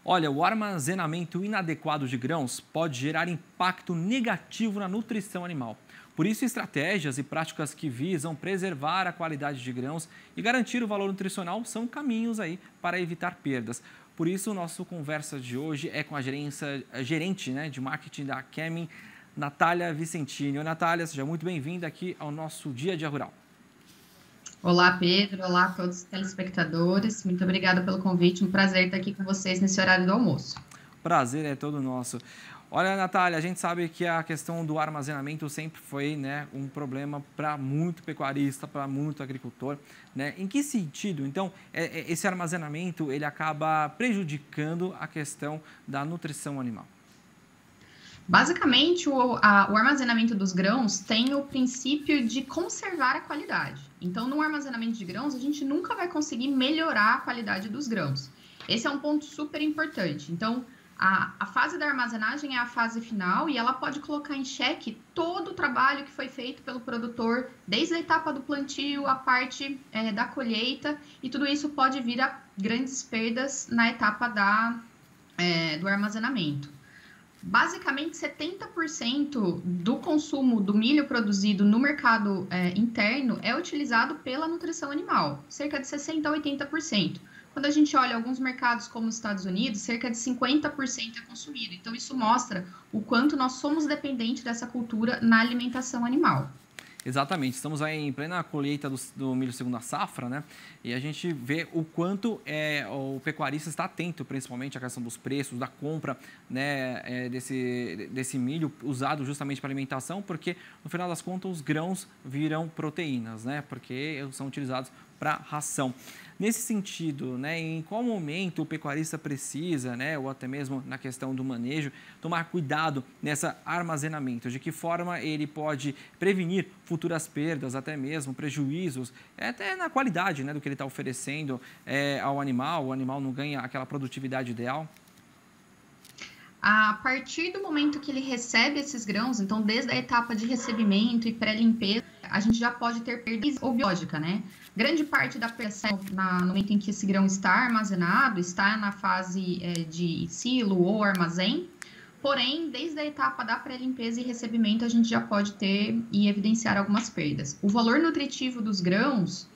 Olha, o armazenamento inadequado de grãos pode gerar impacto negativo na nutrição animal. Por isso, estratégias e práticas que visam preservar a qualidade de grãos e garantir o valor nutricional são caminhos aí para evitar perdas. Por isso, o nosso conversa de hoje é com a gerente, de marketing da Kemin, Natália Vicentini. Oi, Natália, seja muito bem-vinda aqui ao nosso Dia a Dia Rural. Olá, Pedro. Olá a todos os telespectadores. Muito obrigada pelo convite. Um prazer estar aqui com vocês nesse horário do almoço. Prazer é todo nosso. Olha, Natália, a gente sabe que a questão do armazenamento sempre foi um problema para muito pecuarista, para muito agricultor. Em que sentido, então, esse armazenamento ele acaba prejudicando a questão da nutrição animal? Basicamente, o armazenamento dos grãos tem o princípio de conservar a qualidade. Então, no armazenamento de grãos, a gente nunca vai conseguir melhorar a qualidade dos grãos. Esse é um ponto super importante. Então, a fase da armazenagem é a fase final e ela pode colocar em xeque todo o trabalho que foi feito pelo produtor, desde a etapa do plantio, a parte da colheita, e tudo isso pode vir a grandes perdas na etapa do armazenamento. Basicamente, 70% do consumo do milho produzido no mercado interno é utilizado pela nutrição animal, cerca de 60% a 80%. Quando a gente olha alguns mercados como os Estados Unidos, cerca de 50% é consumido. Então, isso mostra o quanto nós somos dependentes dessa cultura na alimentação animal. Exatamente, estamos aí em plena colheita do milho segunda safra, E a gente vê o quanto o pecuarista está atento, principalmente à questão dos preços, da compra, desse milho usado justamente para alimentação, porque no final das contas os grãos viram proteínas, Porque são utilizados para ração. Nesse sentido, em qual momento o pecuarista precisa, ou até mesmo na questão do manejo, tomar cuidado nesse armazenamento? De que forma ele pode prevenir futuras perdas, até mesmo prejuízos, até na qualidade do que ele está oferecendo ao animal, o animal não ganha aquela produtividade ideal? A partir do momento que ele recebe esses grãos, então desde a etapa de recebimento e pré-limpeza, a gente já pode ter perda biológica, Grande parte da perda no momento em que esse grão está armazenado, está na fase de silo ou armazém, porém, desde a etapa da pré-limpeza e recebimento, a gente já pode ter e evidenciar algumas perdas. O valor nutritivo dos grãos,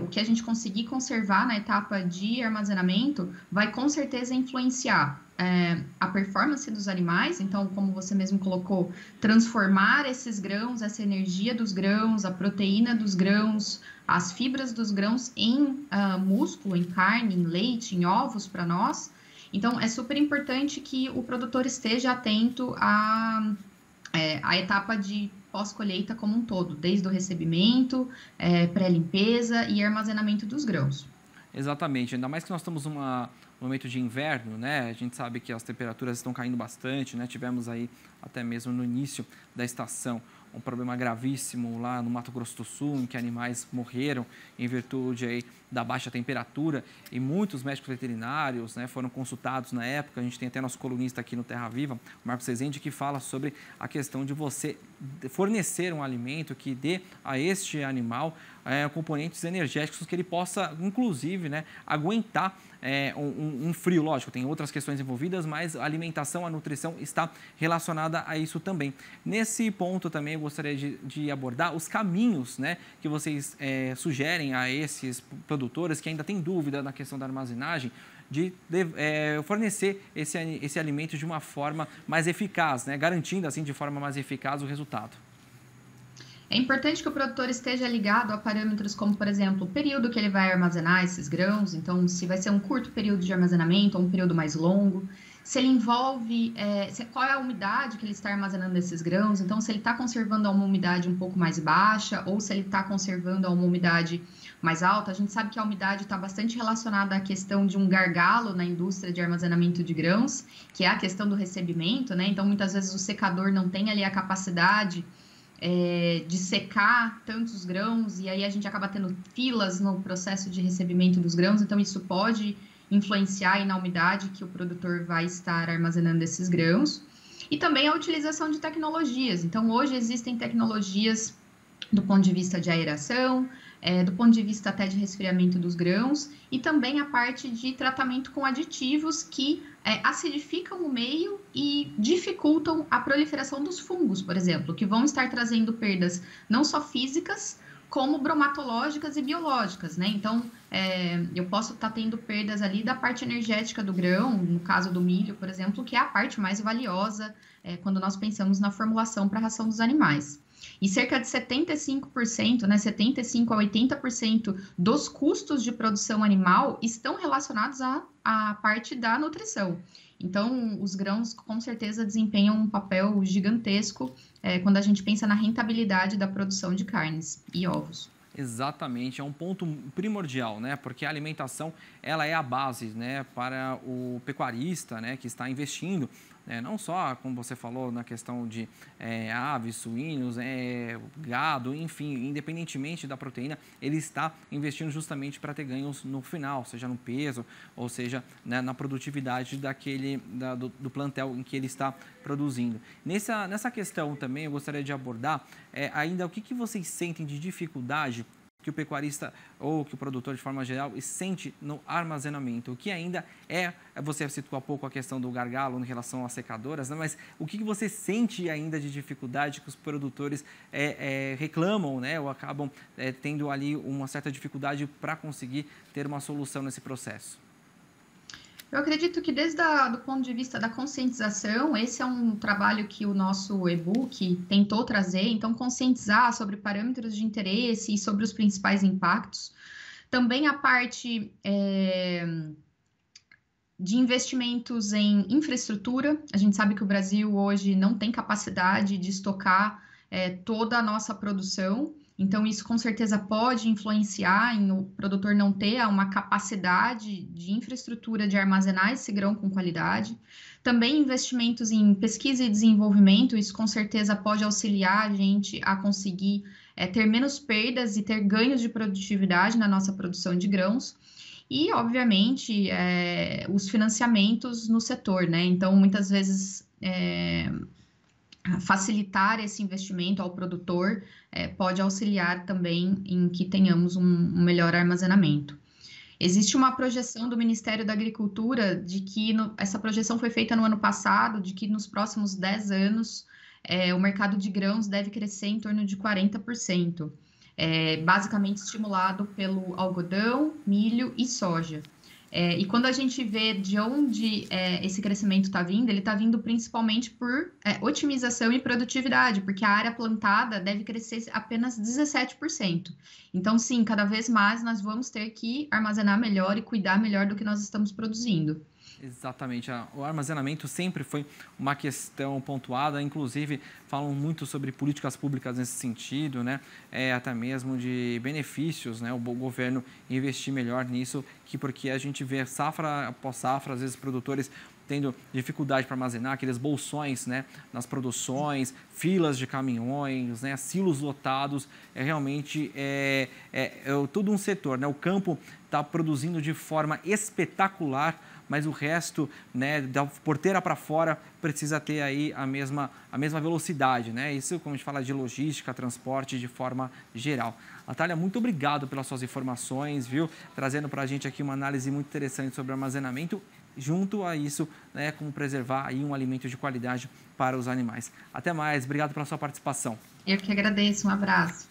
o que a gente conseguir conservar na etapa de armazenamento, vai com certeza influenciar a performance dos animais. Então, como você mesmo colocou, transformar esses grãos, essa energia dos grãos, a proteína dos grãos, as fibras dos grãos em músculo, em carne, em leite, em ovos para nós. Então, é super importante que o produtor esteja atento à etapa de pós-colheita como um todo, desde o recebimento, pré-limpeza e armazenamento dos grãos. Exatamente, ainda mais que nós estamos num momento de inverno, A gente sabe que as temperaturas estão caindo bastante, Tivemos aí até mesmo no início da estação um problema gravíssimo lá no Mato Grosso do Sul, em que animais morreram em virtude aí da baixa temperatura, e muitos médicos veterinários foram consultados na época. A gente tem até nosso colunista aqui no Terra Viva, o Marcos Rezende, que fala sobre a questão de você fornecer um alimento que dê a este animal componentes energéticos que ele possa, inclusive, aguentar um frio. Lógico, tem outras questões envolvidas, mas a alimentação, a nutrição está relacionada a isso também. Nesse ponto também eu gostaria de abordar os caminhos que vocês sugerem a esses produtores que ainda têm dúvida na questão da armazenagem, de fornecer esse alimento de uma forma mais eficaz, garantindo assim de forma mais eficaz o resultado. É importante que o produtor esteja ligado a parâmetros como, por exemplo, o período que ele vai armazenar esses grãos. Então, se vai ser um curto período de armazenamento ou um período mais longo. Se ele envolve, qual é a umidade que ele está armazenando esses grãos. Então, se ele está conservando a uma umidade um pouco mais baixa ou se ele está conservando a uma umidade mais alta. A gente sabe que a umidade está bastante relacionada à questão de um gargalo na indústria de armazenamento de grãos, que é a questão do recebimento, Então, muitas vezes o secador não tem ali a capacidade de secar tantos grãos, e aí a gente acaba tendo filas no processo de recebimento dos grãos. Então, isso pode influenciar aí na umidade que o produtor vai estar armazenando esses grãos. E também a utilização de tecnologias. Então, hoje existem tecnologias do ponto de vista de aeração, do ponto de vista até de resfriamento dos grãos, e também a parte de tratamento com aditivos que acidificam o meio e dificultam a proliferação dos fungos, por exemplo, que vão estar trazendo perdas não só físicas, como bromatológicas e biológicas, né? Então, eu posso estar tendo perdas ali da parte energética do grão, no caso do milho, por exemplo, que é a parte mais valiosa quando nós pensamos na formulação para a ração dos animais. E cerca de 75%, né, 75% a 80% dos custos de produção animal estão relacionados à parte da nutrição. Então, os grãos com certeza desempenham um papel gigantesco quando a gente pensa na rentabilidade da produção de carnes e ovos. Exatamente, é um ponto primordial, né? Porque a alimentação, ela é a base, né, para o pecuarista, né, que está investindo, não só, como você falou, na questão de aves, suínos, gado, enfim, independentemente da proteína, ele está investindo justamente para ter ganhos no final, seja no peso, ou seja, né, na produtividade do plantel em que ele está produzindo. Nessa questão também eu gostaria de abordar ainda o que vocês sentem de dificuldade que o pecuarista ou que o produtor, de forma geral, sente no armazenamento. O que ainda você citou há pouco a questão do gargalo em relação às secadoras, né? Mas o que você sente ainda de dificuldade que os produtores reclamam, né? Ou acabam tendo ali uma certa dificuldade para conseguir ter uma solução nesse processo? Eu acredito que desde do ponto de vista da conscientização, esse é um trabalho que o nosso e-book tentou trazer, então conscientizar sobre parâmetros de interesse e sobre os principais impactos. Também a parte de investimentos em infraestrutura. A gente sabe que o Brasil hoje não tem capacidade de estocar toda a nossa produção. Então, isso com certeza pode influenciar em o produtor não ter uma capacidade de infraestrutura de armazenar esse grão com qualidade. Também investimentos em pesquisa e desenvolvimento, isso com certeza pode auxiliar a gente a conseguir ter menos perdas e ter ganhos de produtividade na nossa produção de grãos. E, obviamente, os financiamentos no setor, né? Então, muitas vezes facilitar esse investimento ao produtor pode auxiliar também em que tenhamos um melhor armazenamento. Existe uma projeção do Ministério da Agricultura de que, essa projeção foi feita no ano passado, de que nos próximos 10 anos o mercado de grãos deve crescer em torno de 40%, basicamente estimulado pelo algodão, milho e soja. E quando a gente vê de onde esse crescimento está vindo, ele está vindo principalmente por otimização e produtividade, porque a área plantada deve crescer apenas 17%. Então, sim, cada vez mais nós vamos ter que armazenar melhor e cuidar melhor do que nós estamos produzindo. Exatamente. O armazenamento sempre foi uma questão pontuada, inclusive falam muito sobre políticas públicas nesse sentido, né? Até mesmo de benefícios, né? O governo investir melhor nisso, porque a gente vê safra após safra, às vezes produtores tendo dificuldade para armazenar, aqueles bolsões, né, nas produções, filas de caminhões, né, silos lotados, realmente todo um setor, né? O campo está produzindo de forma espetacular, mas o resto, né, da porteira para fora, precisa ter aí a mesma velocidade, né? Isso, como a gente fala de logística, transporte de forma geral. Natália, muito obrigado pelas suas informações, viu? Trazendo para a gente aqui uma análise muito interessante sobre armazenamento, junto a isso, né, como preservar aí um alimento de qualidade para os animais. Até mais, obrigado pela sua participação. Eu que agradeço, um abraço.